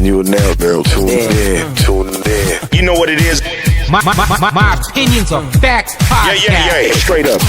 and you will now tune in. You know what it is. My opinions are facts podcast. Yeah. Straight up.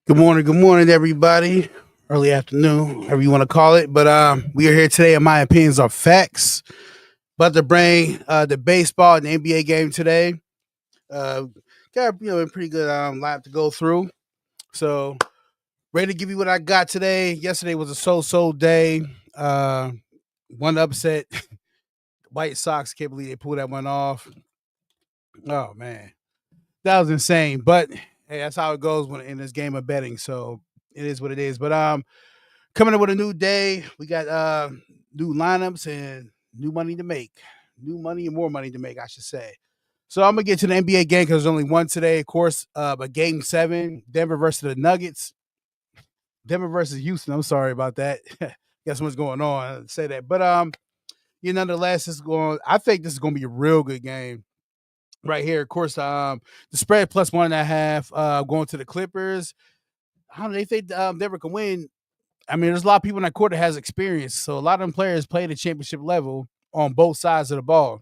Good morning, everybody. Early afternoon, however you want to call it. But we are here today, and my opinions are facts. About to bring the baseball and the NBA game today. Got a pretty good lap to go through. So ready to give you what I got today. Yesterday was a so-so day. One upset. White Sox, can't believe they pulled that one off. Oh man, that was insane. But hey, that's how it goes when in this game of betting. So it is what it is. But coming up with a new day, we got new lineups and new money to make. New money and more money to make, I should say. So I'm gonna get to the NBA game because there's only one today, of course. But Game 7, Denver versus the Nuggets. Denver versus Houston. I'm sorry about that. Guess what's going on? I say that, but nonetheless, I think this is going to be a real good game right here. Of course, the spread plus 1.5 going to the Clippers. I don't know. They think Denver can win. I mean, there's a lot of people in that court that has experience. So a lot of them players play the championship level on both sides of the ball,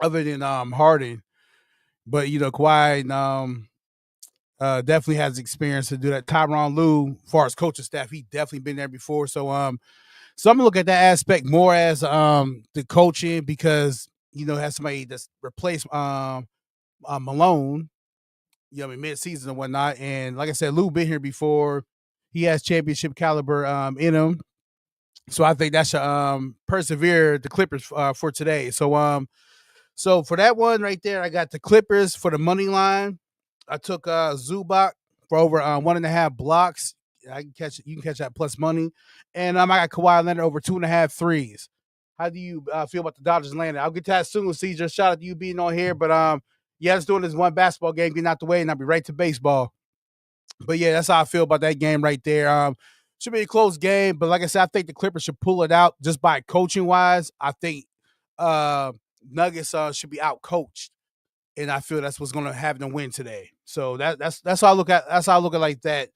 other than Harden. But Kawhi definitely has experience to do that. Tyronn Lue, as far as coaching staff, he definitely been there before. So so I'm gonna look at that aspect more as the coaching because has somebody that's replaced Malone, mid-season and whatnot. And like I said, Lou been here before. He has championship caliber in him. So I think that should persevere the Clippers for today. So for that one right there, I got the Clippers for the money line. I took Zubac for over 1.5 blocks. You can catch that plus money. And I got Kawhi Leonard over 2.5 threes. How do you feel about the Dodgers landing? I'll get to that soon, Caesar. Shout out to you being on here. But let's doing this one basketball game, getting out the way, and I'll be right to baseball. But yeah, that's how I feel about that game right there. Should be a close game, but like I said, I think the Clippers should pull it out just by coaching wise. I think Nuggets should be out coached, and I feel that's what's going to have them win today. So that's how I look at. That's how I look at like that.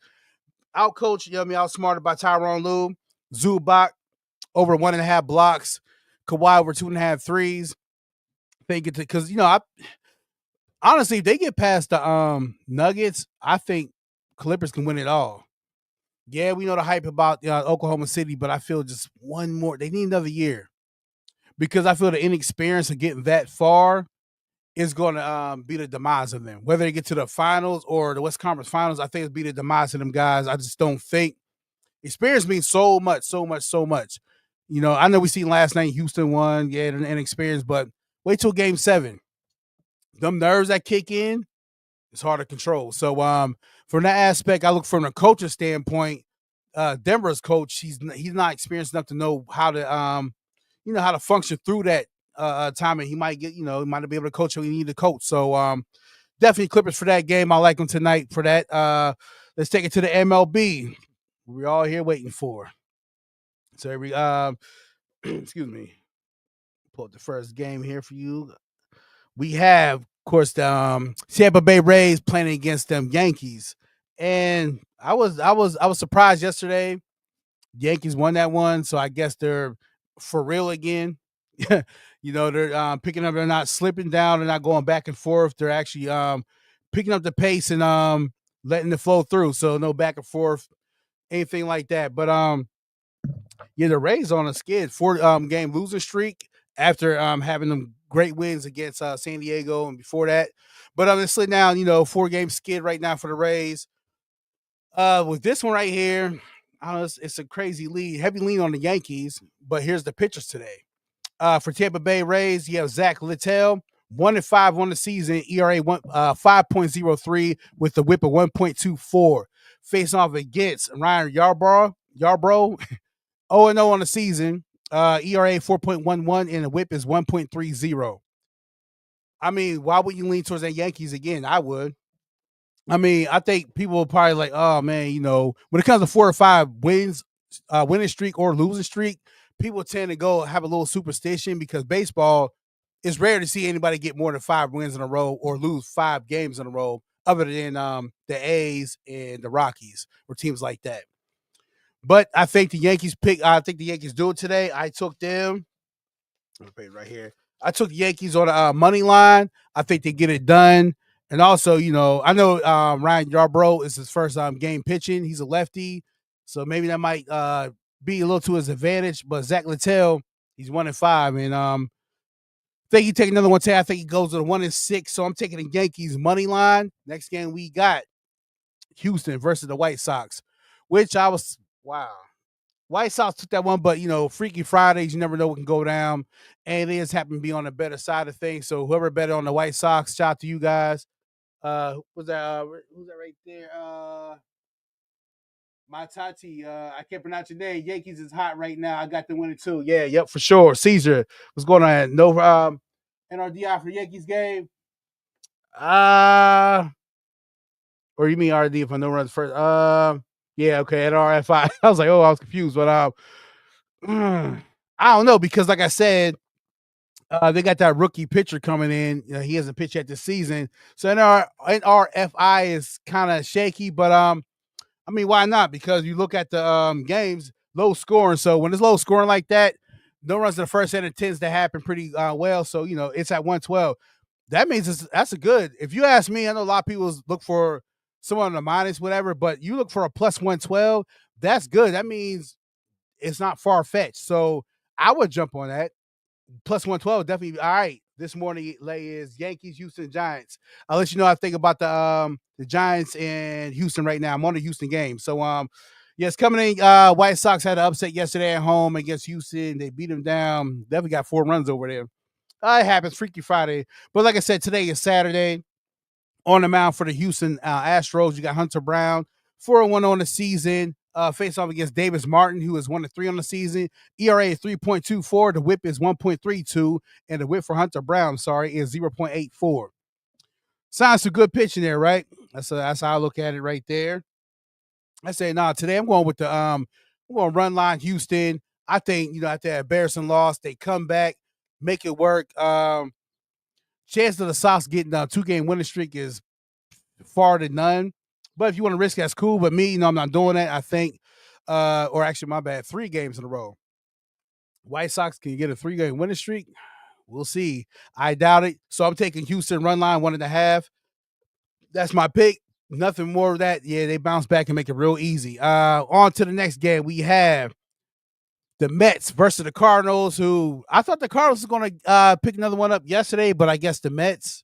Out coached, outsmarted by Tyronn Lue, Zubac over 1.5 blocks, Kawhi over 2.5 threes. Think it because honestly, if they get past the Nuggets, I think Clippers can win it all. Yeah, we know the hype about Oklahoma City, but I feel just one more. They need another year because I feel the inexperience of getting that far is going to be the demise of them. Whether they get to the finals or the West Conference Finals, I think it'll be the demise of them guys. I just don't think experience means so much. I know we seen last night Houston won, and inexperience, but wait till Game 7. Them nerves that kick in, it's hard to control. So from that aspect, I look from the coaching standpoint. Denver's coach, he's not experienced enough to know how to how to function through that time, and he might get he might not be able to coach what he need to coach. So definitely Clippers for that game. I like them tonight for that. Let's take it to the MLB. We're all here waiting for. So we excuse me. Pull up the first game here for you. We have, of course, the Tampa Bay Rays playing against them Yankees, and I was surprised yesterday. Yankees won that one, so I guess they're for real again. They're picking up. They're not slipping down. They're not going back and forth. They're actually picking up the pace and letting it flow through. So no back and forth, anything like that. But the Rays on a skid 4 game losing streak after having them great wins against San Diego and before that. But they're slid down, 4-game skid right now for the Rays. With this one right here, I don't know, it's a crazy lead, heavy lean on the Yankees. But here's the pitchers today. For Tampa Bay Rays, you have Zach Littell, 1-5 on the season, ERA 5.03 with the WHIP of 1.24. Facing off against Ryan Yarbrough, 0-0 on the season, ERA 4.11, and the WHIP is 1.30. I mean, why would you lean towards the Yankees again? I would. I mean, I think people will probably like, oh man, when it comes to 4 or 5 wins, winning streak or losing streak, people tend to go have a little superstition because baseball is rare to see anybody get more than 5 wins in a row or lose 5 games in a row, other than the A's and the Rockies or teams like that. But I think the Yankees do it today. I took them. I'm gonna put it right here. I took the Yankees on the money line. I think they get it done. And also, I know Ryan Yarbrough is his first game pitching. He's a lefty, so maybe that might be a little to his advantage. But Zach Littell, he's 1-5, and I think he take another one today. I think he goes to the 1-6. So I'm taking the Yankees money line. Next game we got Houston versus the White Sox, which I was wow. White Sox took that one, but Freaky Fridays, you never know what can go down. And it just happened to be on the better side of things. So whoever bet on the White Sox, shout out to you guys. Who's that right there? My Tati, I can't pronounce your name. Yankees is hot right now. I got the winning too. Yeah, yep, for sure. Caesar, what's going on? No NRDI for Yankees game. Or you mean RD if I know runs first? Yeah, okay, at RFI. I was like, I was confused, but I don't know because, like I said, they got that rookie pitcher coming in. He hasn't pitched yet this season, so NRFI is kind of shaky. But I mean, why not? Because you look at the games, low scoring. So when it's low scoring like that, no runs in the first inning tends to happen pretty well. So it's at 112. That means that's a good. If you ask me, I know a lot of people look for someone on the minus, whatever, but you look for a plus 112. That's good. That means it's not far fetched. So I would jump on that. Plus 112, definitely. All right. This morning lay is Yankees, Houston, Giants. I'll let you know I think about the Giants and Houston right now. I'm on the Houston game. So yes, coming in, White Sox had an upset yesterday at home against Houston. They beat them down. Definitely got 4 runs over there. It happens, Freaky Friday. But like I said, today is Saturday. On the mound for the Houston Astros, you got Hunter Brown, 4-1 on the season. Face off against Davis Martin, who is 1-3 on the season. ERA is 3.24. The whip is 1.32. And the whip for Hunter Brown, is 0.84. Sounds some good pitching there, right? That's how I look at it right there. I say, today I'm going with the I'm going to run line Houston. I think, after that embarrassing loss, they come back, make it work. Chance of the Sox getting a 2-game winning streak is far to none. But if you want to risk, that's cool. But me, I'm not doing that. I think, or actually, my bad, 3 games in a row. White Sox can get a 3-game winning streak. We'll see. I doubt it. So I'm taking Houston run line 1.5. That's my pick. Nothing more of that. Yeah, they bounce back and make it real easy. On to the next game. We have the Mets versus the Cardinals, who I thought the Cardinals was going to pick another one up yesterday, but I guess the Mets,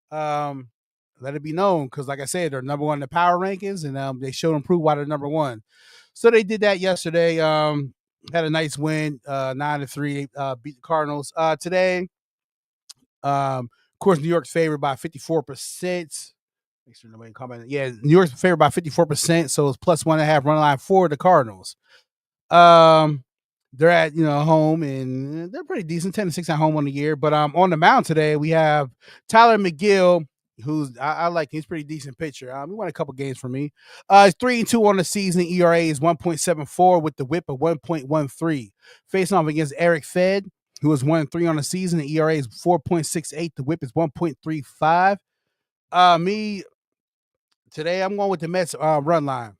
let it be known, because like I said, they're number 1 in the power rankings, and they showed and proved why they're number 1. So they did that yesterday. Had a nice win, 9-3, beat the Cardinals. Today, of course, New York's favored by 54%. Make sure nobody commented. Yeah, New York's favored by 54%, so it's plus 1.5 run line for the Cardinals. They're at home, and they're pretty decent, 10-6 at home on the year. But on the mound today, we have Tyler McGill, who's I like. He's a pretty decent pitcher. He won a couple games for me. He's 3-2 on the season. ERA is 1.74 with the whip of 1.13. Facing off against Eric Fed, who is 1-3 on the season. The ERA is 4.68. The whip is 1.35. Me today, I'm going with the Mets run line.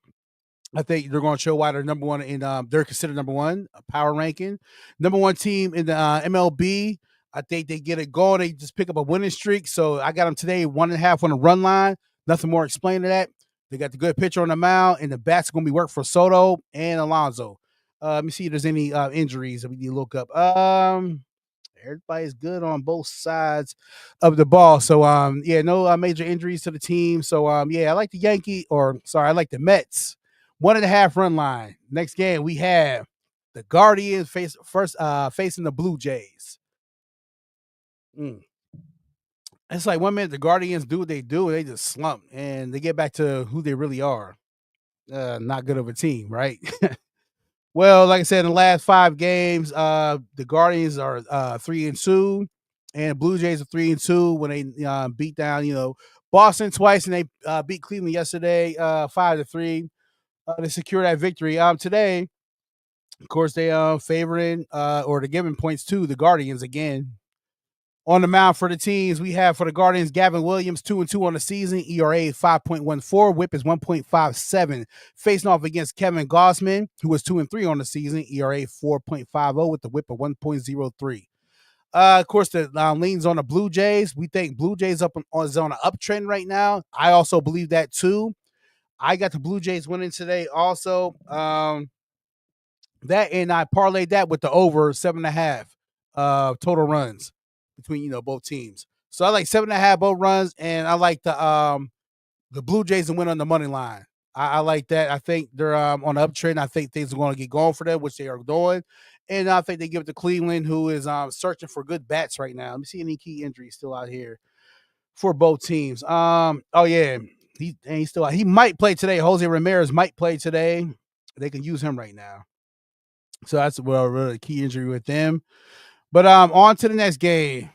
I think they're going to show why they're number 1 in. They're considered number 1 power ranking, number 1 team in the MLB. I think they get a goal. They just pick up a winning streak. So I got them today 1.5 on the run line. Nothing more to explain to that. They got the good pitcher on the mound, and the bats are going to be work for Soto and Alonso. Let me see if there's any injuries that we need to look up. Everybody's good on both sides of the ball. So no major injuries to the team. So I like I like the Mets. 1.5 run line. Next game, we have the Guardians facing the Blue Jays. It's like 1 minute the Guardians do what they do, and they just slump, and they get back to who they really are. Not good of a team, right? Well, like I said, in the last 5 games, the Guardians are 3-2, and Blue Jays are 3-2 when they beat down, Boston twice, and they beat Cleveland yesterday 5-3 to secure that victory. Today, of course, they favoring or they're giving points to the Guardians again. On the mound for the teams, we have for the Guardians, Gavin Williams, 2-2 on the season, ERA 5.14, WHIP is 1.57. Facing off against Kevin Gausman, who was 2-3 on the season, ERA 4.50 with the WHIP of 1.03. Of course, the leans on the Blue Jays. We think Blue Jays is on an uptrend right now. I also believe that too. I got the Blue Jays winning today also. That and I parlayed that with the over 7.5 total runs between both teams. So I like 7.5 both runs, and I like the Blue Jays to win on the money line. I like that. I think they're on an uptrend. I think things are going to get going for them, which they are doing. And I think they give it to Cleveland, who is searching for good bats right now. Let me see any key injuries still out here for both teams. Oh yeah, he's still out. He might play today. Jose Ramirez might play today. They can use him right now. So that's really key injury with them. But on to the next game.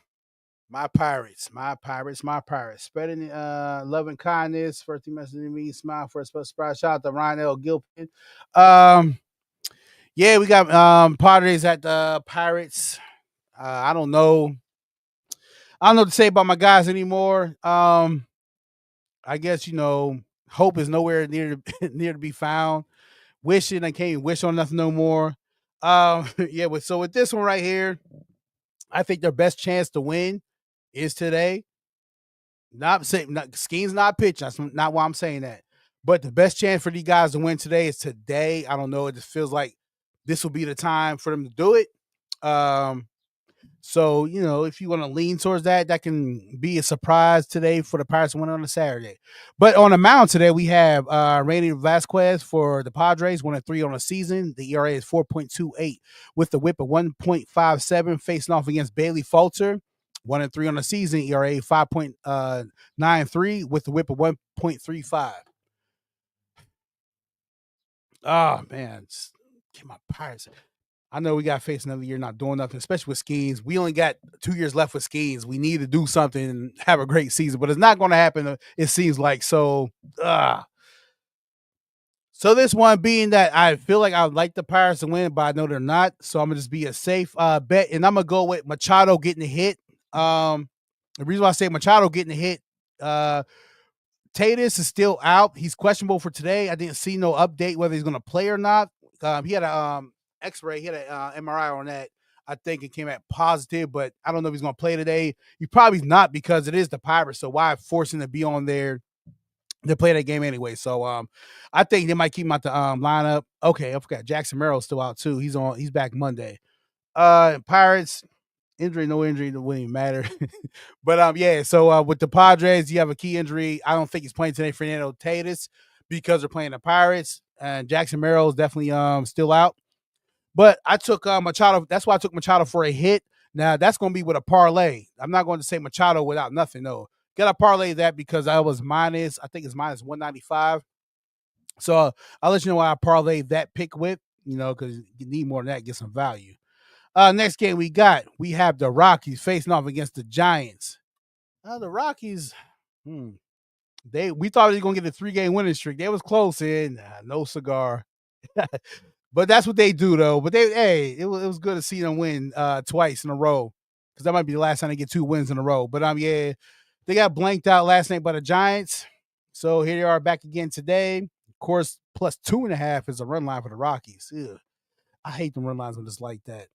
My Pirates. Spreading love and kindness. First thing messaging me, smile for a special surprise. Shout out to Ryan L. Gilpin. Yeah, we got Padres at the Pirates. I don't know. I don't know what to say about my guys anymore. I guess hope is nowhere near to be found. Wishing I can't wish on nothing no more. Yeah, so with this one right here, I think their best chance to win is today. Not saying Skeens not pitching. That's not why I'm saying that. But the best chance for these guys to win today is today. I don't know. It just feels like this will be the time for them to do it. So, if you want to lean towards that, that can be a surprise today for the Pirates to win on a Saturday. But on the mound today, we have Randy Vasquez for the Padres, 1-3 on the season. The ERA is 4.28 with the WHIP of 1.57, facing off against Bailey Falter, 1-3 on the season, ERA 5.93 with the WHIP of 1.35. Oh, man. Get my Pirates. I know we got to face another year not doing nothing, especially with Skeens. We only got 2 years left with Skeens. We need to do something and have a great season, but it's not going to happen, it seems like. So this one being that I feel like I would like the Pirates to win, but I know they're not. So I'm going to just be a safe bet, and I'm going to go with Machado getting a hit. The reason why I say Machado getting a hit, Tatis is still out. He's questionable for today. I didn't see no update whether he's going to play or not. He had a X-ray, he had an MRI on that. I think it came out positive, but I don't know if he's going to play today. He probably not because it is the Pirates, so why force him to be on there to play that game anyway? So I think they might keep him out the lineup. Okay, I forgot Jackson Merrill's still out too. He's back Monday. Pirates, injury, no injury, it wouldn't even matter. But yeah, so with the Padres, you have a key injury. I don't think he's playing today, Fernando Tatis, because they're playing the Pirates. And Jackson Merrill is definitely still out. But I took Machado. That's why I took Machado for a hit. Now, that's going to be with a parlay. I'm not going to say Machado without nothing, no. Got to parlay that because I was I think it's minus 195. So I'll let you know why I parlayed that pick with, because you need more than that, get some value. Next game we have the Rockies facing off against the Giants. The Rockies, we thought they were going to get a 3-game winning streak. They was close in, no cigar. But that's what they do, though. But it was good to see them win twice in a row, because that might be the last time they get 2 wins in a row. But yeah, they got blanked out last night by the Giants. So here they are back again today. Of course, plus 2.5 is a run line for the Rockies. Ugh. I hate the run lines when it's like that.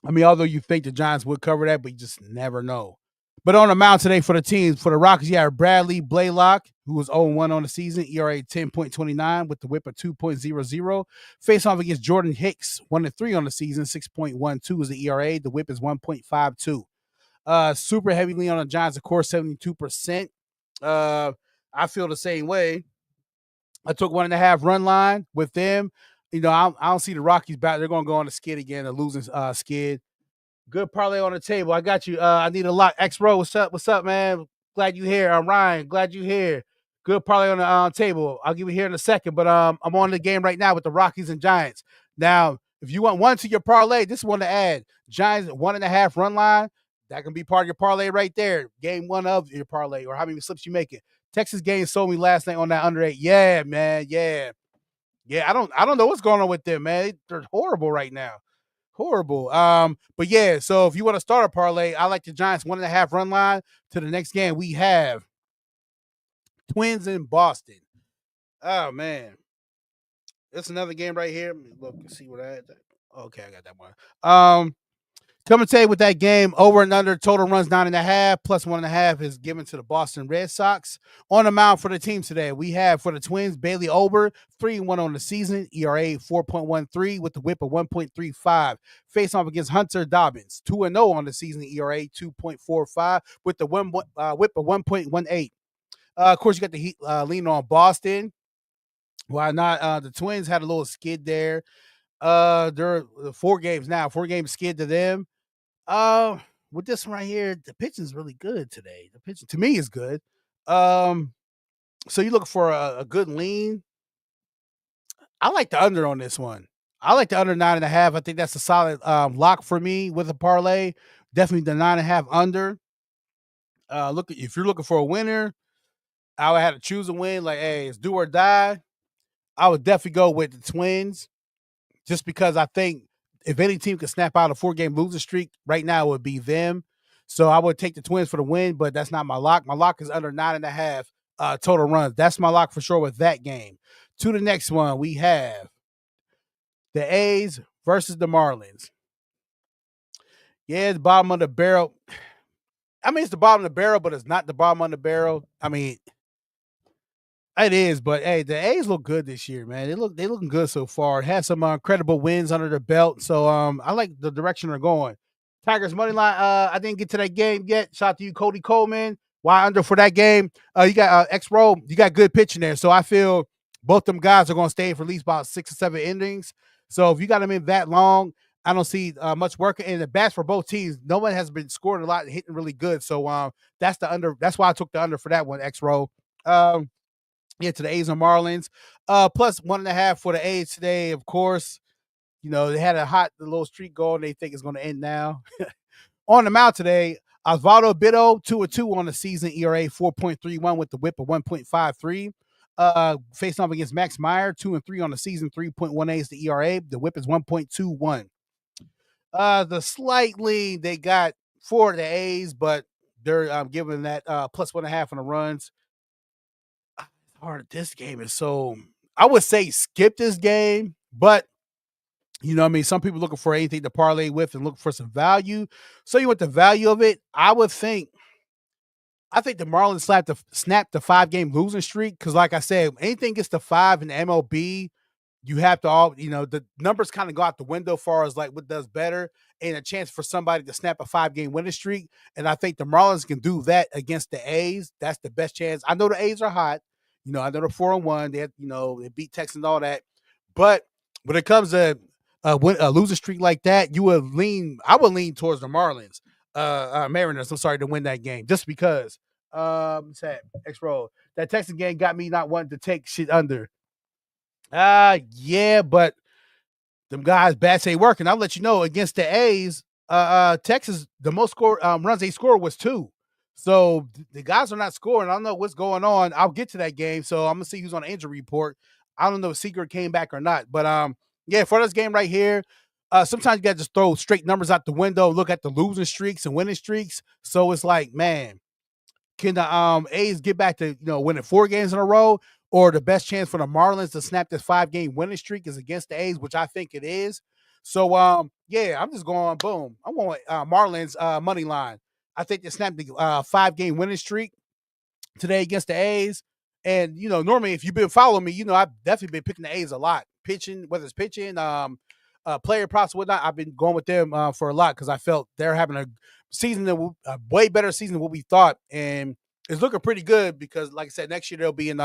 I mean, although you think the Giants would cover that, but you just never know. But on the mound today for the teams, for the Rockies, you have Bradley Blaylock, who was 0-1 on the season, ERA 10.29 with the WHIP of 2.00. Face off against Jordan Hicks, 1-3 on the season, 6.12 is the ERA. The WHIP is 1.52. Super heavily on the Giants, of course, 72%. I feel the same way. I took 1.5 run line with them. I don't see the Rockies back. They're going to go on the skid again, a losing skid. Good parlay on the table. I got you. I need a lot. X-Row, what's up? What's up, man? Glad you here. I'm Ryan. Glad you here. Good parlay on the table. I'll give you here in a second, but I'm on the game right now with the Rockies and Giants. Now, if you want one to your parlay, this is one to add. Giants 1.5 run line. That can be part of your parlay right there. Game one of your parlay, or how many slips you make it. Texas game sold me last night on that under 8. Yeah, man. Yeah. Yeah, I don't know what's going on with them, man. They're horrible right now. Horrible. But yeah, so if you want to start a parlay, I like the Giants 1.5 run line. To the next game, we have Twins in Boston. Oh man. It's another game right here. Let me look and see what I had. Okay, I got that one. Coming to you with that game, over and under, total runs 9.5, plus 1.5 is given to the Boston Red Sox. On the mound for the team today, we have for the Twins, Bailey Ober, 3-1 on the season, ERA 4.13 with the whip of 1.35. Face off against Hunter Dobbins, 2-0 on the season, ERA 2.45 with the whip of 1.18. Of course, you got the Heat leaning on Boston. Why not? The Twins had a little skid there. They're 4 games now, 4 games skid to them. With this one right here, the pitching is really good today. The pitching to me is good. So you looking for a good lean? I like the under on this one. I like the under 9.5. I think that's a solid lock for me with a parlay. Definitely the 9.5 under. Look, if you're looking for a winner, I would have to choose a win. Like, hey, it's do or die. I would definitely go with the Twins, just because I think if any team could snap out a 4-game losing streak right now, it would be them. So I would take the Twins for the win, but that's not my lock. My lock is under 9.5 total runs. That's my lock for sure with that game. To the next one, we have the A's versus the Marlins. Yeah, it's the bottom of the barrel. I mean, it's the bottom of the barrel, but it's not the bottom of the barrel. I mean, it is, but hey, the A's look good this year, man. They looking good so far. It has some incredible wins under their belt, so I like the direction they're going. Tigers money line. I didn't get to that game yet. Shout out to you, Cody Coleman. Why under for that game? You got X-Row. You got good pitching there, so I feel both them guys are going to stay for at least about 6 or 7 innings. So if you got them in that long, I don't see much work. And the bats for both teams, no one has been scoring a lot and hitting really good. So that's the under. That's why I took the under for that one. X-Row. Yeah, to the A's and Marlins. Plus 1.5 for the A's today, of course. You know, they had a little streak going. They think it's going to end now. On the mound today, Osvaldo Bido, 2-2 on the season, ERA 4.31 with the whip of 1.53. Facing off against Max Meyer, 2-3 on the season, 3.18 is the ERA. The whip is 1.21. The slight lead they got for the A's, but they're giving that plus 1.5 on the runs. Hard. This game is so, I would say skip this game, but you know what I mean? Some people looking for anything to parlay with and looking for some value. So you want the value of it? I think the Marlins snapped the 5-game losing streak, because like I said, anything gets to 5 in the MLB, you have to the numbers kind of go out the window as far as like what does better and a chance for somebody to snap a 5-game winning streak. And I think the Marlins can do that against the A's. That's the best chance. I know the A's are hot. I know they're 4-1. They beat Texas and all that. But when it comes to a losing streak like that, I would lean towards the Marlins, Mariners. I'm sorry, to win that game, just because. X-Roll. That Texas game got me not wanting to take shit under. Yeah, but them guys bats ain't working. I'll let you know, against the A's, Texas, the most runs they scored was 2. So the guys are not scoring. I don't know what's going on. I'll get to that game. So I'm gonna see who's on the injury report. I don't know if Seager came back or not. But yeah, for this game right here, sometimes you gotta just throw straight numbers out the window, look at the losing streaks and winning streaks. So it's like, man, can the A's get back to winning 4 games in a row? Or the best chance for the Marlins to snap this 5-game winning streak is against the A's, which I think it is. So yeah, I'm just going boom. I want Marlins money line. I think they snapped the 5-game winning streak today against the A's. And normally if you've been following me, I've definitely been picking the A's a lot. Pitching, whether it's pitching, player props, whatnot, I've been going with them for a lot, because I felt they're having a season a way better season than what we thought. And it's looking pretty good, because like I said, next year they'll be in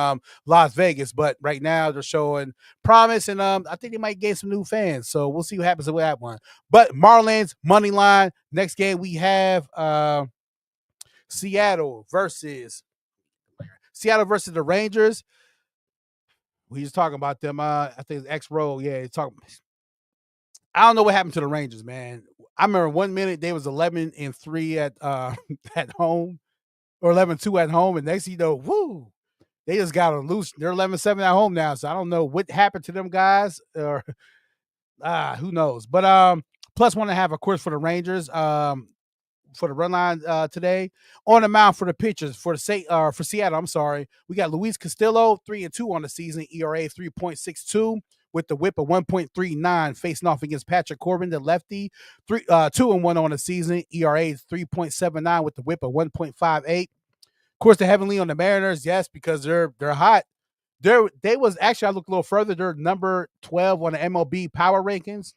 Las Vegas, but right now they're showing promise, and I think they might gain some new fans. So we'll see what happens with that one. But Marlins money line. Next game we have Seattle versus the Rangers. We just talking about them. I think it's X-Roll. Yeah, he's talking. I don't know what happened to the Rangers, man. I remember 1 minute they was 11-3 at at home, or 11-2 at home, and next thing you know, woo, they just got to loose. They're 11-7 at home now, so I don't know what happened to them guys, or who knows. But +1.5, of course, for the Rangers. For the run line today. On the mound for the pitchers for Seattle, I'm sorry, we got Luis Castillo, 3-2 on the season, ERA 3.62 with the WHIP of 1.39, facing off against Patrick Corbin, the lefty, 2-1 on the season, ERA 3.79 with the WHIP of 1.58. Of course, the Heavenly on the Mariners, yes, because they're hot. They was actually, I looked a little further, they're number 12 on the MLB power rankings.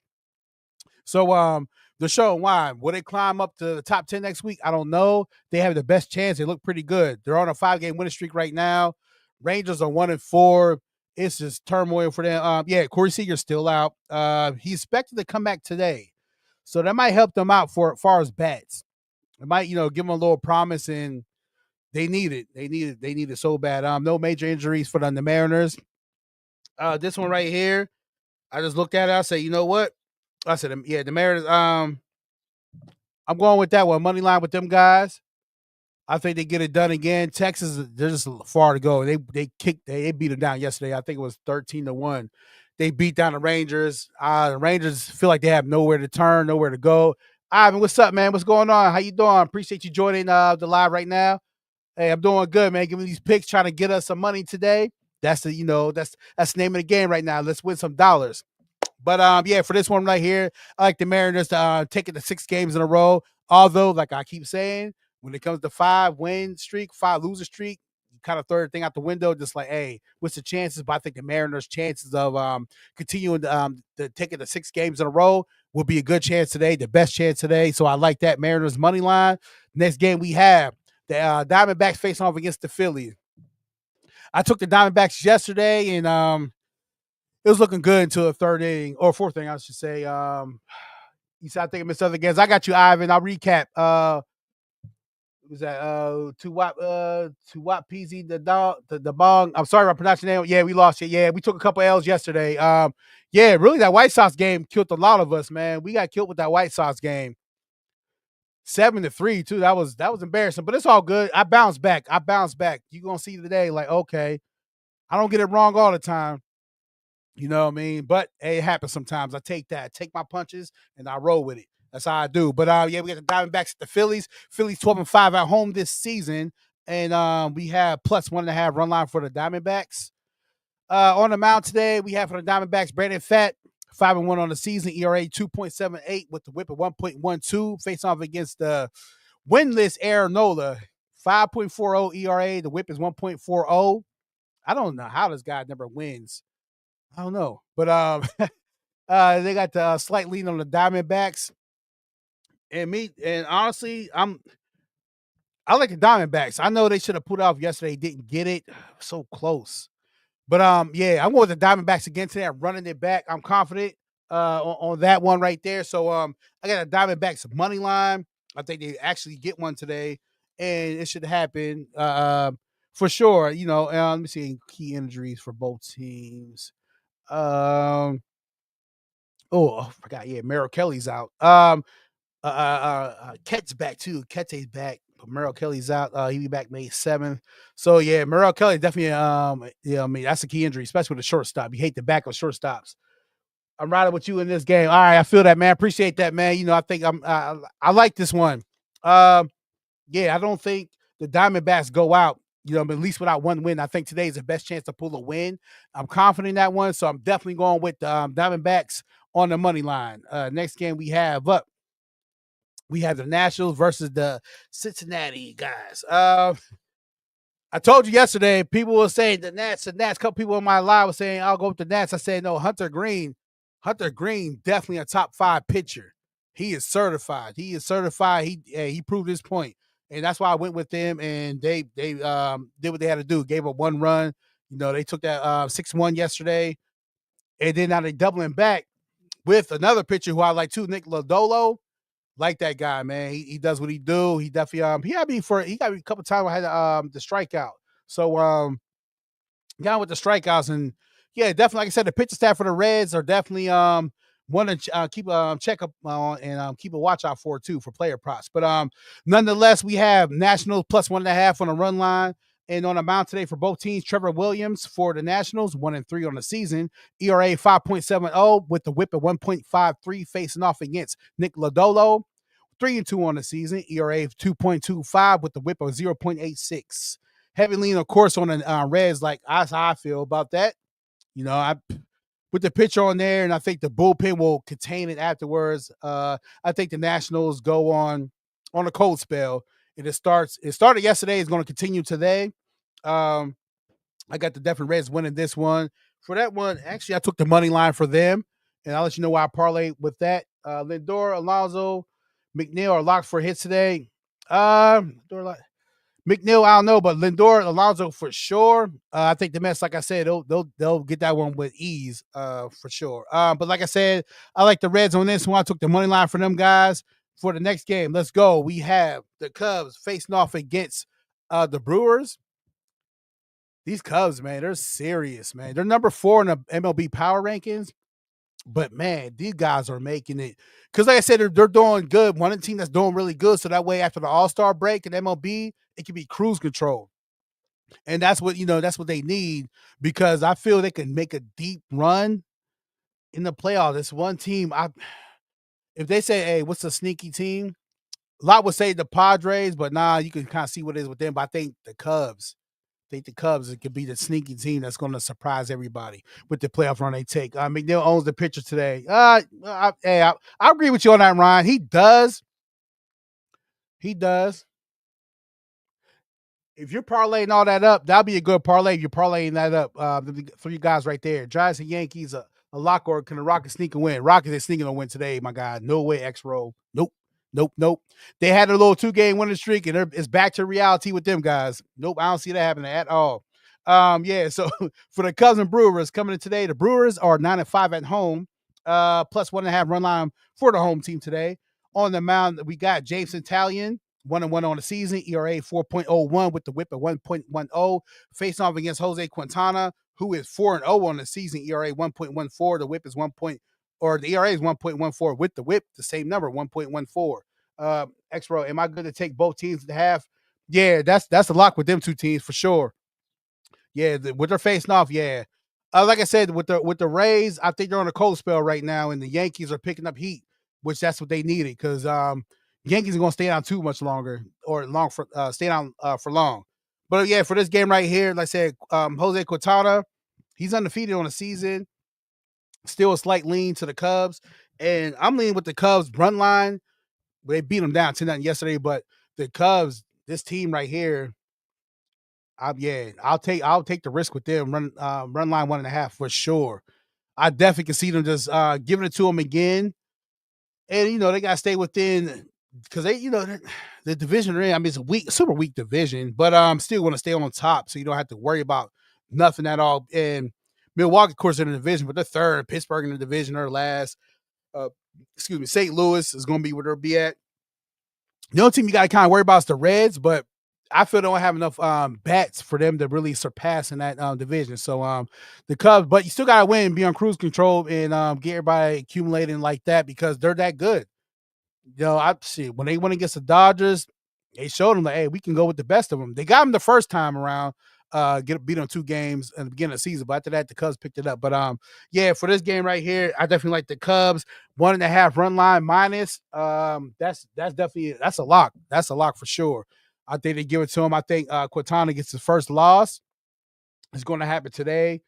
So they're showing why. Will they climb up to the top 10 next week? I don't know. They have the best chance. They look pretty good. They're on a 5-game winning streak right now. Rangers are 1-4. It's just turmoil for them. Corey Seager's still out. He's expected to come back today, so that might help them out for as far as bats. It might, give them a little promise, and they need it. They need it so bad. No major injuries for the Mariners. This one right here, I just looked at it. I say, you know what? I said, the Mariners. I'm going with that one. Money line with them guys. I think they get it done again. Texas, they're just far to go. They beat them down yesterday. I think it was 13-1. They beat down the Rangers. The Rangers feel like they have nowhere to turn, nowhere to go. Ivan, what's up, man? What's going on? How you doing? Appreciate you joining the live right now. Hey, I'm doing good, man. Giving these picks, trying to get us some money today. That's the name of the game right now. Let's win some dollars. But for this one right here, I like the Mariners to take it to 6 games in a row. Although, like I keep saying, when it comes to 5-win streak, 5-loser streak, you kind of throw everything out the window. Just like, hey, what's the chances? But I think the Mariners' chances of continuing to take it to 6 games in a row will be a good chance today, the best chance today. So I like that Mariners money line. Next game we have the Diamondbacks facing off against the Phillies. I took the Diamondbacks yesterday, and it was looking good until the 3rd inning, or 4th inning, I should say. You said I think I missed other games. I got you, Ivan. I'll recap. Was that Tuwap PZ the Bong? I'm sorry if I pronounced your name. Yeah, we lost it. Yeah, we took a couple L's yesterday. Really, that White Sox game killed a lot of us, man. We got killed with that White Sox game. 7-3 too. That was embarrassing, but it's all good. I bounced back. You're gonna see today, like, okay, I don't get it wrong all the time. You know what I mean? But hey, it happens sometimes. I take my punches, and I roll with it. That's how I do. But we got the Diamondbacks at the Phillies. Phillies 12-5 at home this season, and we have +1.5 run line for the Diamondbacks. On the mound today, we have for the Diamondbacks Brandon Pfaadt, 5-1 on the season, ERA 2.78 with the WHIP at 1.12. Face off against the winless Aaron Nola, 5.40 ERA. The WHIP is 1.40. I don't know how this guy never wins. I don't know, but they got the slight lead on the Diamondbacks, and honestly, I like the Diamondbacks. I know they should have put off yesterday, didn't get it, so close, but I'm going with the Diamondbacks again today. I'm running it back. I'm confident on that one right there. So I got a Diamondbacks money line. I think they actually get one today, and it should happen for sure. Let me see key injuries for both teams. I forgot. Yeah, Merrill Kelly's out. Ket's back too. Ket's back, but Merrill Kelly's out. He'll be back May 7th. So yeah, Merrill Kelly definitely. That's a key injury, especially with the shortstop. You hate the back of shortstops. I'm riding with you in this game. All right, I feel that, man. Appreciate that, man. I think I like this one. I don't think the Diamondbacks go out, at least without one win. I think today is the best chance to pull a win. I'm confident in that one, so I'm definitely going with the Diamondbacks on the money line. Next game we have up. We have the Nationals versus the Cincinnati guys. I told you yesterday, people were saying the Nats. A couple people in my live were saying, I'll go with the Nats. I said, no, Hunter Green, definitely a top 5 pitcher. He is certified. He proved his point. And that's why I went with them, and they did what they had to do. Gave up 1 run. They took that 6-1 yesterday. And then now they doubling back with another pitcher who I like too, Nick Lodolo. Like that guy, man. He does what he do. He definitely he got me a couple times. I had the strikeout. So got with the strikeouts, and yeah, definitely, like I said, the pitcher staff for the Reds are definitely Want to keep check up on and keep a watch out for too for player props. But nonetheless, we have Nationals plus 1.5 on the run line. And on the mound today for both teams, Trevor Williams for the Nationals, 1-3 on the season. ERA 5.70 with the whip at 1.53 facing off against Nick Lodolo. 3-2 on the season. ERA 2.25 with the whip of 0.86. Heavy lean, of course, on the Reds. Like that's how I feel about that. You know, I put the pitcher on there, and I think the bullpen will contain it afterwards. I think the Nationals go on a cold spell. It started yesterday. It's going to continue today. I got the Definitely Reds winning this one. For that one, actually, I took the money line for them, and I'll let you know why I parlay with that. Lindor, Alonso, McNeil are locked for hits today. McNeil, I don't know, but Lindor, Alonso for sure. I think the Mets, like I said, they'll get that one with ease, for sure. But like I said, I like the Reds on this one. I took the money line for them guys. For the next game, let's go. We have the Cubs facing off against the Brewers. These Cubs, man, they're serious, man. They're number 4 in the MLB power rankings. But, man, these guys are making it. Because, like I said, they're doing good. One team that's doing really good. So that way, after the All-Star break in MLB, it can be cruise control. And that's what they need, because I feel they can make a deep run in the playoffs. This one team, if they say, hey, what's a sneaky team? A lot would say the Padres, but nah, you can kind of see what it is with them. But I think the Cubs. It could be the sneaky team that's going to surprise everybody with the playoff run they take. McNeil owns the pitcher today. I agree with you on that, Ryan. He does. If you're parlaying all that up, that'll be a good parlay. If you're parlaying that up, for you guys right there. Giants and Yankees, a lock, or can the Rockets sneak and win? Rockets are sneaking a win today, my guy. No way, X-Roll. Nope. They had a little 2-game winning streak, and it's back to reality with them guys. Nope, I don't see that happening at all. So for the Cubs and Brewers coming in today, the Brewers are 9-5 at home, plus 1.5 run line for the home team today. On the mound, we got James Italian, 1-1 on the season, ERA 4.01 with the whip at 1.10, facing off against Jose Quintana, who is 4-0 on the season, ERA 1.14. The whip is the ERA is 1.14 with the whip, the same number, 1.14. X-Row, am I good to take both teams to half? Yeah, that's a lock with them two teams for sure. Yeah, with their facing off, yeah. Like I said, with the Rays, I think they're on a cold spell right now, and the Yankees are picking up heat, which that's what they needed, because Yankees are going to stay down too much longer, or stay down for long. But yeah, for this game right here, like I said, Jose Quintana, he's undefeated on the season. Still a slight lean to the Cubs, and I'm leaning with the Cubs run line. They beat them down 10-0 yesterday, but the Cubs, this team right here, I'll take the risk with them. Run line 1.5 for sure. I definitely can see them just giving it to them again, and they got to stay within, because the division they're in. I mean, it's a super weak division, but still want to stay on top, so you don't have to worry about nothing at all. And Milwaukee, of course, in the division, but they're third. Pittsburgh in the division, they're last. St. Louis is going to be where they'll be at. The only team you got to kind of worry about is the Reds, but I feel they don't have enough bats for them to really surpass in that division. So the Cubs, but you still got to win, be on cruise control, and get everybody accumulating like that, because they're that good. I see when they went against the Dodgers, they showed them that, hey, we can go with the best of them. They got them the first time around, beat them 2 games in the beginning of the season, but after that, the Cubs picked it up. But for this game right here, I definitely like the Cubs 1.5 run line minus. That's a lock. That's a lock for sure. I think they give it to him. I think Quintana gets his first loss. It's going to happen today.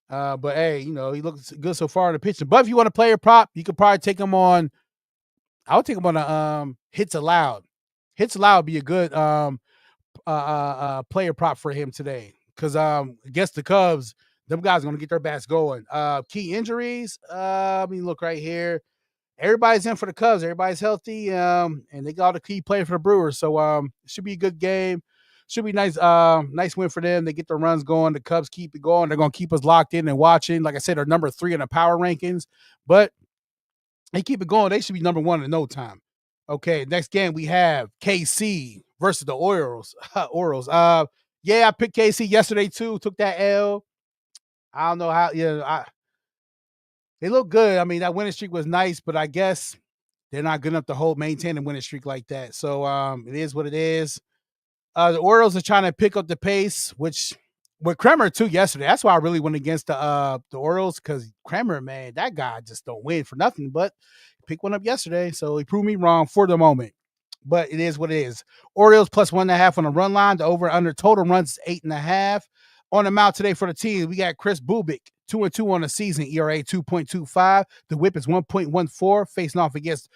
But hey, he looks good so far in the pitching. But if you want to play a prop, you could probably take him on. I would take him on a hits allowed. Hits allowed would be a good player prop for him today, because against the Cubs, them guys are going to get their bats going. Key injuries. Look right here. Everybody's in for the Cubs. Everybody's healthy, and they got a key player for the Brewers. So it should be a good game. Should be nice. Nice win for them. They get the runs going. The Cubs keep it going. They're going to keep us locked in and watching. Like I said, they're number 3 in the power rankings, but they keep it going. They should be number 1 in no time. Okay, next game we have KC versus the Orioles. Orioles. I picked KC yesterday too. Took that L. I don't know how. they look good. I mean, that winning streak was nice, but I guess they're not good enough to maintain a winning streak like that. So it is what it is. The Orioles are trying to pick up the pace, which with Kremer too yesterday. That's why I really went against the Orioles, because Kremer, man, that guy just don't win for nothing. But pick one up yesterday, so he proved me wrong for the moment. But it is what it is. Orioles plus 1.5 on the run line. The over under total runs 8.5. On the mound today for the team, we got Chris Bubik, 2-2 on the season, ERA 2.25. The whip is 1.14, facing off against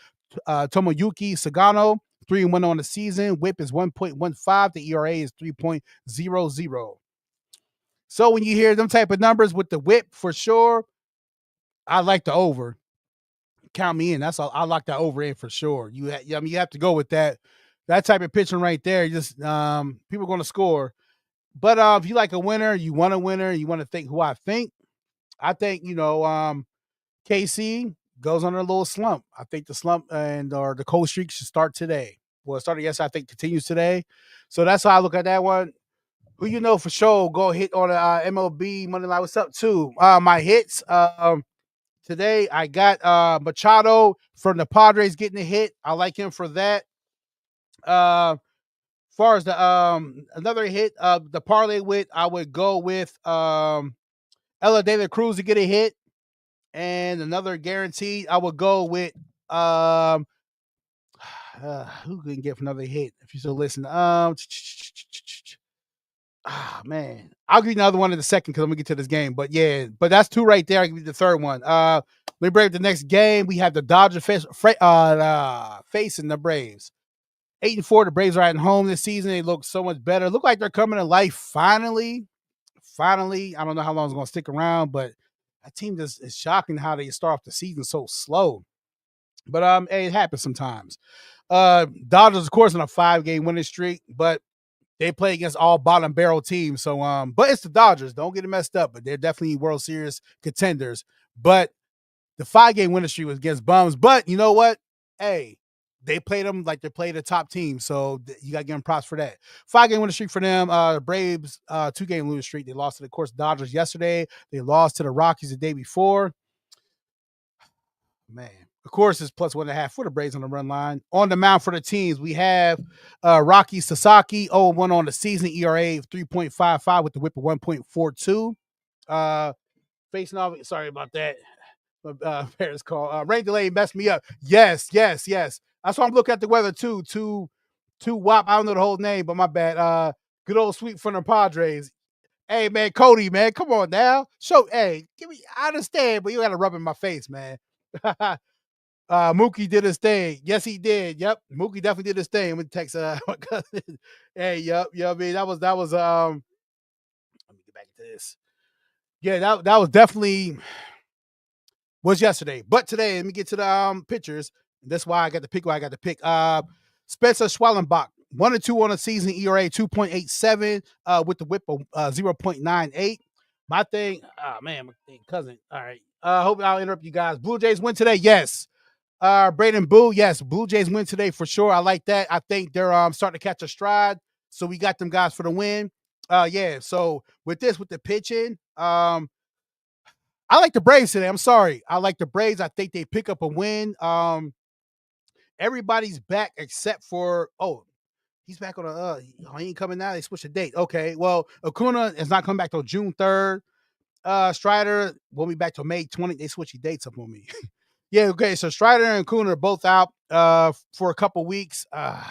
Tomoyuki Sagano, 3-1 on the season. Whip is 1.15. The ERA is 3.00. So when you hear them type of numbers with the whip, for sure, I like the over. Count me in. That's all. I lock that over in for sure. I mean, you have to go with that. That type of pitching right there. Just people are going to score. But if you like a winner, you want a winner, you want to think who I think. I think KC goes on a little slump. I think the slump or the cold streak should start today. Well, it started yesterday. I think continues today. So that's how I look at that one. Who for sure go hit on the MLB Monday Night. What's up too? My hits. Today I got Machado from the Padres getting a hit. I like him for that. Far as the another hit, the parlay with, I would go with Ella De La Cruz to get a hit, and another guaranteed, I would go with who can get another hit if you still listen. Man, I'll give you another one in a second because I'm gonna get to this game. But yeah, but that's two right there. I'll give you the third one. Let me break the next game. We have the Dodgers facing the Braves. 8-4. The Braves are at home this season. They look so much better. Look like they're coming to life finally. Finally, I don't know how long it's going to stick around, but that team just is shocking how they start off the season so slow. But hey, it happens sometimes. Dodgers, of course, on a 5-game winning streak, but they play against all bottom barrel teams. So, but it's the Dodgers. Don't get it messed up. But they're definitely World Series contenders. But the 5-game winning streak was against bums. But you know what? Hey, they played them like they played a top team. So you got to give them props for that. 5-game winning streak for them. Braves, 2-game losing streak. They lost to, of course, Dodgers yesterday. They lost to the Rockies the day before. Man. Of course, it's plus 1.5 for the Braves on the run line. On the mound for the teams, we have Rocky Sasaki, 0-1 on the season, ERA of 3.55 with the whip of 1.42. Facing off, sorry about that. Paris call. Rain delay messed me up. Yes. That's why I'm looking at the weather too. Two WAP. I don't know the whole name, but my bad. Good old sweep from the Padres. Hey man, Cody, man, come on now. Hey, give me. I understand, but you got to rub in my face, man. Mookie did his thing. Yes, he did. Yep, Mookie definitely did his thing. I'm gonna text my cousin. Hey, yep. I mean, that was let me get back to this. Yeah, that was definitely was yesterday. But today, let me get to the pitchers. That's why I got to pick what I got to pick. Spencer Schwellenbach, 1-2 on the season, ERA 2.87, with the whip of 0.98. My thing, man, my cousin. All right. Hope I'll interrupt you guys. Blue Jays win today. Yes. Braden Boo, yes, Blue Jays win today for sure. I like that. I think they're starting to catch a stride. So we got them guys for the win. Yeah. So with the pitching, I like the Braves today. I'm sorry. I like the Braves. I think they pick up a win. Everybody's back except for he's back on he ain't coming now. They switched the date. Okay. Well, Acuna is not coming back till June 3rd. Strider won't be back till May 20th. They switched the dates up on me. Yeah, okay. So Strider and Acuna are both out for a couple weeks. That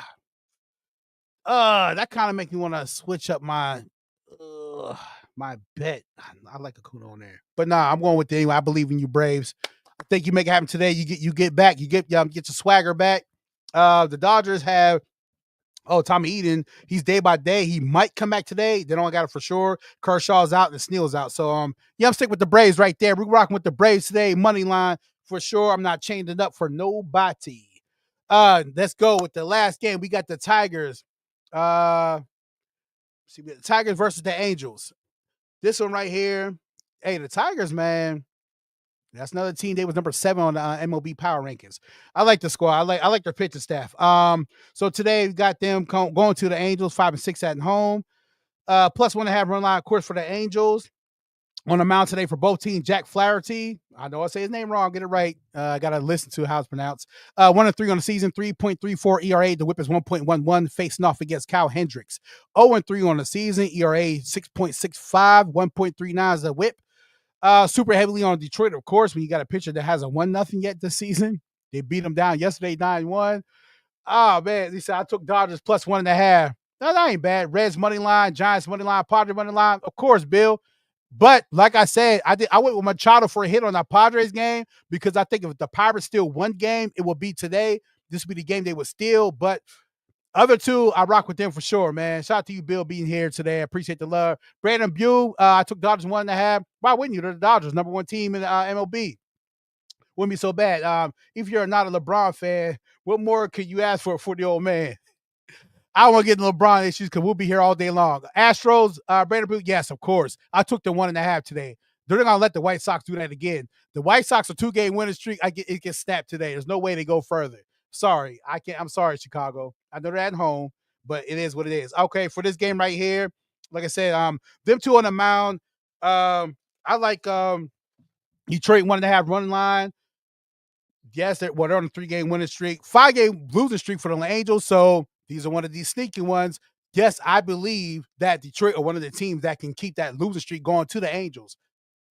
kind of makes me want to switch up my bet. I like Acuna on there, but nah, I'm going with it anyway. I believe in you, Braves. I think you make it happen today. You get back. You get your swagger back. The Dodgers have Tommy Eden. He's day by day. He might come back today. They don't got it for sure. Kershaw's out and Sneal's out. So I'm sticking with the Braves right there. We're rocking with the Braves today. Money line. For sure, I'm not changing up for nobody. Let's go with the last game. We got the Tigers. The Tigers versus the Angels. This one right here. Hey, the Tigers, man. That's another team. They was number 7 on the MLB Power Rankings. I like the squad. I like their pitching staff. So today we got them going to the Angels, 5-6 at home. Plus 1.5 run line, of course, for the Angels. On the mound today for both teams, Jack Flaherty. I know I say his name wrong. Get it right. I got to listen to how it's pronounced. 1-3 on the season, 3.34 ERA. The whip is 1.11, facing off against Kyle Hendricks. 0-3 on the season, ERA 6.65, 1.39 is the whip. Super heavily on Detroit, of course, when you got a pitcher that hasn't won nothing yet this season. They beat them down yesterday, 9-1. Oh, man. They said I took Dodgers plus 1.5. No, that ain't bad. Reds money line, Giants money line, Padres money line. Of course, Bill. But like I said, I went with Machado for a hit on that Padres game because I think if the Pirates steal one game, it will be today. This would be the game they would steal. But other two, I rock with them for sure, man. Shout out to you, Bill, being here today. I appreciate the love. Brandon Buell, I took Dodgers 1.5. Why wouldn't you? They're the Dodgers, number one team in the MLB. Wouldn't be so bad. If you're not a LeBron fan, what more could you ask for the old man? I don't want to get in LeBron issues because we'll be here all day long. Astros, Brandon Buell, yes, of course. I took the 1.5 today. They're not going to let the White Sox do that again. The White Sox are 2-game winning streak. It gets snapped today. There's no way they go further. Sorry. I can't. I'm sorry, Chicago. I know they're at home, but it is what it is. Okay, for this game right here, like I said, them two on the mound. I like Detroit 1.5 run line. Yes, they're on a 3-game winning streak, 5-game losing streak for the Angels. So these are one of these sneaky ones. Yes, I believe that Detroit are one of the teams that can keep that losing streak going to the Angels.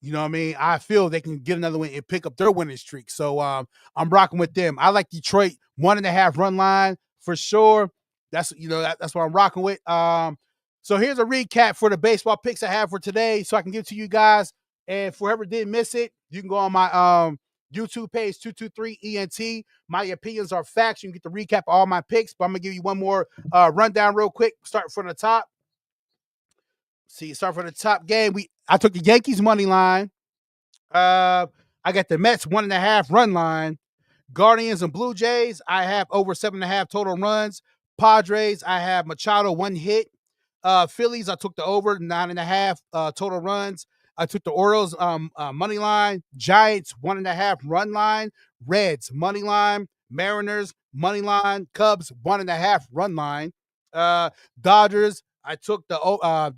You know what I mean? I feel they can get another win and pick up their winning streak. So I'm rocking with them. I like Detroit 1.5 run line for sure. That's that's what I'm rocking with. So here's a recap for the baseball picks I have for today, so I can give it to you guys. And for whoever did miss it, you can go on my YouTube page 223 ENT. My opinions are facts. You can get the recap of all my picks, but I'm gonna give you one more rundown real quick. Start from the top. Start from the top game. I took the Yankees money line. I got the Mets 1.5 run line. Guardians and Blue Jays, I have over 7.5 total runs. Padres, I have Machado 1 hit. Phillies, I took the over 9.5 total runs. I took the Orioles money line. Giants 1.5 run line. Reds money line. Mariners money line. Cubs 1.5 run line. Dodgers, I took the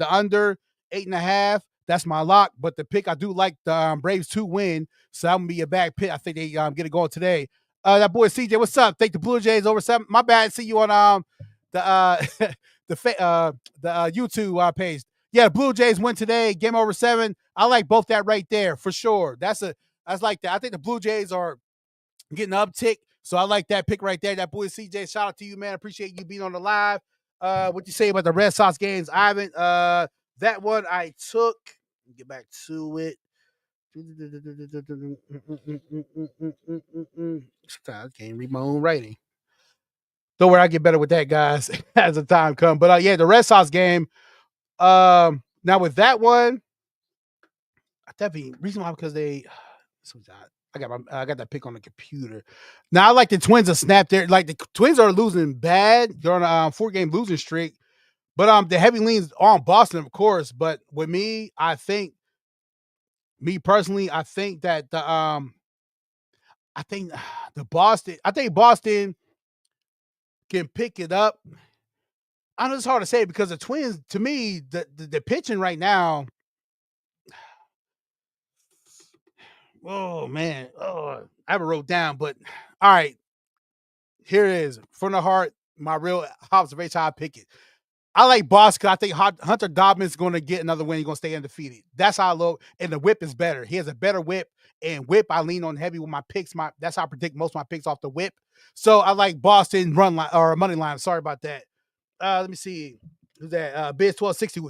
under 8.5. That's my lock. But the pick, I do like the Braves to win. So that would be a bad pick. I think they get it going today. That boy CJ, what's up? Take the Blue Jays over 7. My bad. See you on the YouTube page. Yeah, Blue Jays win today. Game over 7. I like both that right there for sure. That's like that. I think the Blue Jays are getting an uptick. So I like that pick right there. That boy CJ, shout out to you, man. Appreciate you being on the live. What you say about the Red Sox games, Ivan? That one I took. Get back to it. I can't read my own writing. Don't worry, I get better with that, guys, as the time comes. But yeah, the Red Sox game. Now with that one, I definitely reason why because I got that pick on the computer. Now I like the Twins to snap there. Like the Twins are losing bad. They're on a 4-game losing streak. But the heavy leans on Boston, of course. But with me, I think that Boston can pick it up. I know it's hard to say because the Twins, to me, the pitching right now. Oh man, I haven't wrote down, but all right, here it is from the heart. My real observation, how I pick it. I like Boston because I think Hunter Dobbins is going to get another win. He's going to stay undefeated. That's how I look. And the whip is better. He has a better whip. And whip, I lean on heavy with my picks. That's how I predict most of my picks off the whip. So I like Boston run line or money line. Sorry about that. Let me see. Who's that? Biz 1260.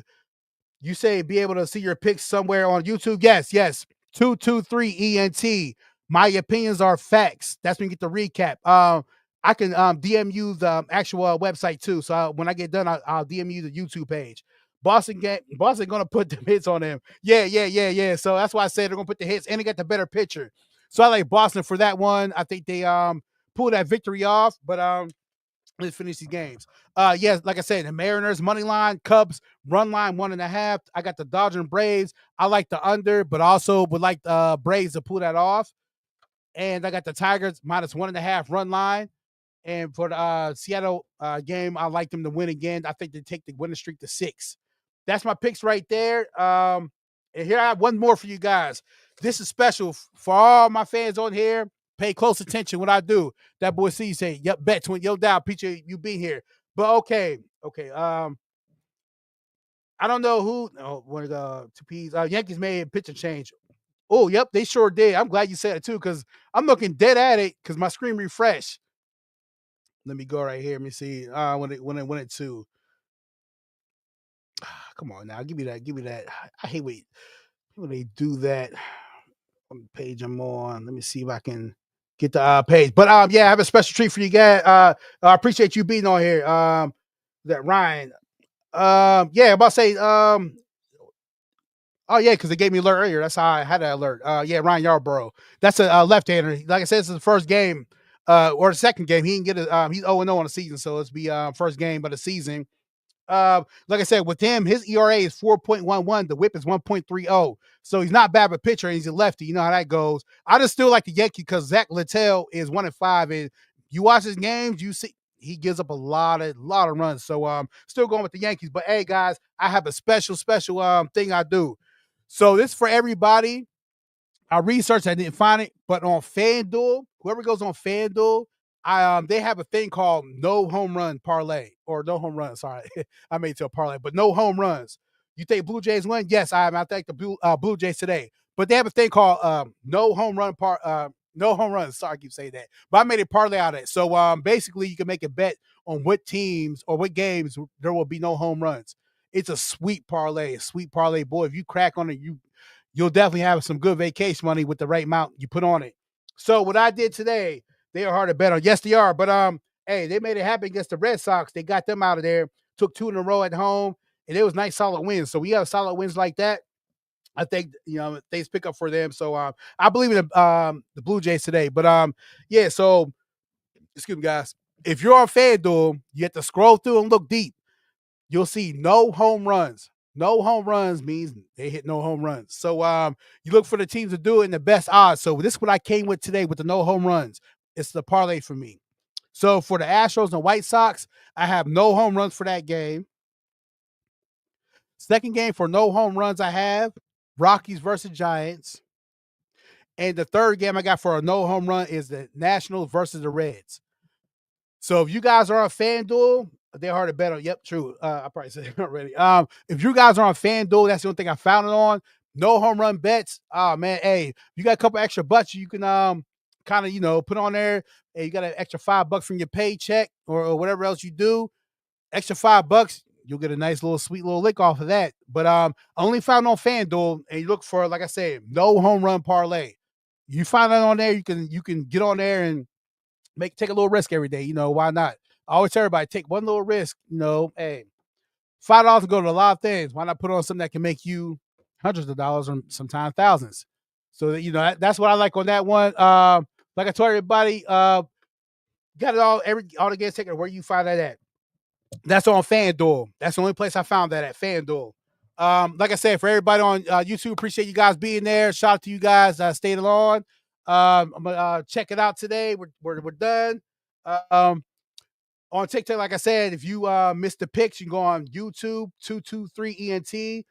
You say be able to see your picks somewhere on YouTube? Yes. 223 ENT. My opinions are facts. That's when you get the recap. I can DM you the actual website too. So when I get done, I'll DM you the YouTube page. Boston gonna put the hits on them. Yeah. So that's why I said they're gonna put the hits and they got the better pitcher. So I like Boston for that one. I think they pull that victory off. But let's finish these games. Yes, like I said, the Mariners money line, Cubs run line 1.5. I got the Dodgers and Braves. I like the under, but also would like the Braves to pull that off. And I got the Tigers minus 1.5 run line. And for the Seattle game, I like them to win again. I think they take the winning streak to 6. That's my picks right there. And here I have one more for you guys. This is special for all my fans on here. Pay close attention when I do. That boy C say, "Yep, bet to yo down, Peachy, you being here." But okay. I don't know who. Oh, one of the two P's. Yankees made a pitcher change. Oh, yep, they sure did. I'm glad you said it too, because I'm looking dead at it because my screen refreshed. Let me go right here. Let me see. When it went to. Come on now, give me that. I hate when they do that on the page I'm on. Let me see if I can get the page. But yeah, I have a special treat for you guys. I appreciate you being on here. That Ryan. Yeah, I'm about to say. Oh yeah, because they gave me alert earlier. That's how I had that alert. Yeah, Ryan Yarborough. That's a left-hander. Like I said, this is the first game, or the second game. He didn't get it. He's 0-0 on the season, so it's be first game of the season. Like I said, with him, his ERA is 4.11. The whip is 1.30. So he's not bad of a pitcher, and he's a lefty. You know how that goes. I just still like the Yankee because Zach Littell is 1-5, and you watch his games, you see he gives up a lot of runs. So still going with the Yankees. But hey, guys, I have a special thing I do. So this is for everybody. I researched, I didn't find it, but on FanDuel, whoever goes on FanDuel, they have a thing called no home run parlay, or no home run. Sorry, I made it to a parlay, but no home runs. You think Blue Jays win? Yes, I think the Blue Jays today. But they have a thing called no home run no home runs. Sorry, I keep saying that, but I made a parlay out of it. So basically, you can make a bet on what teams or what games there will be no home runs. It's a sweet parlay, boy. If you crack on it, you'll definitely have some good vacation money with the right amount you put on it. So what I did today, they are hard to bet on. Yes, they are. But hey, they made it happen against the Red Sox. They got them out of there. Took 2 in a row at home, and it was nice, solid wins. So we have solid wins like that. I think things pick up for them. So I believe in the Blue Jays today. But yeah. So excuse me, guys. If you're on FanDuel, you have to scroll through and look deep. You'll see no home runs. No home runs means they hit no home runs. So you look for the teams to do it in the best odds. So this is what I came with today with the no home runs. It's the parlay for me. So for the Astros and White Sox, I have no home runs for that game. Second game for no home runs, I have Rockies versus Giants. And the third game I got for a no home run is the Nationals versus the Reds. So if you guys are on FanDuel, they're hard to bet on. Yep, true. I probably said it already. If you guys are on FanDuel, that's the only thing I found it on. No home run bets. Oh man, hey, you got a couple extra bucks you can kind of put on there. Hey, you got an extra $5 from your paycheck or whatever else you do. Extra $5, you'll get a nice little sweet little lick off of that. But I only found on FanDuel, and you look for, like I said, no home run parlay. You find that on there, you can get on there and take a little risk every day. Why not? I always tell everybody, take one little risk. Hey, $5 to go to a lot of things. Why not put on something that can make you hundreds of dollars or sometimes thousands? So that, that's what I like on that one. Like I told everybody, got it all the games taken. Where you find that at? That's on FanDuel. That's the only place I found that at, FanDuel. Like I said, for everybody on YouTube, appreciate you guys being there. Shout out to you guys staying on. I'm gonna check it out today. We're done. On TikTok, like I said, if you missed the picks, you can go on YouTube 223ENT.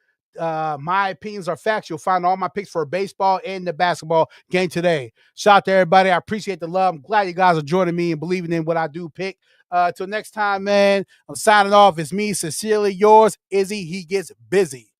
My opinions are facts. You'll find all my picks for baseball and the basketball game today. Shout out to everybody. I appreciate the love. I'm glad you guys are joining me and believing in what I do pick. Till next time, man. I'm signing off. It's me, sincerely yours, Izzy. He gets busy.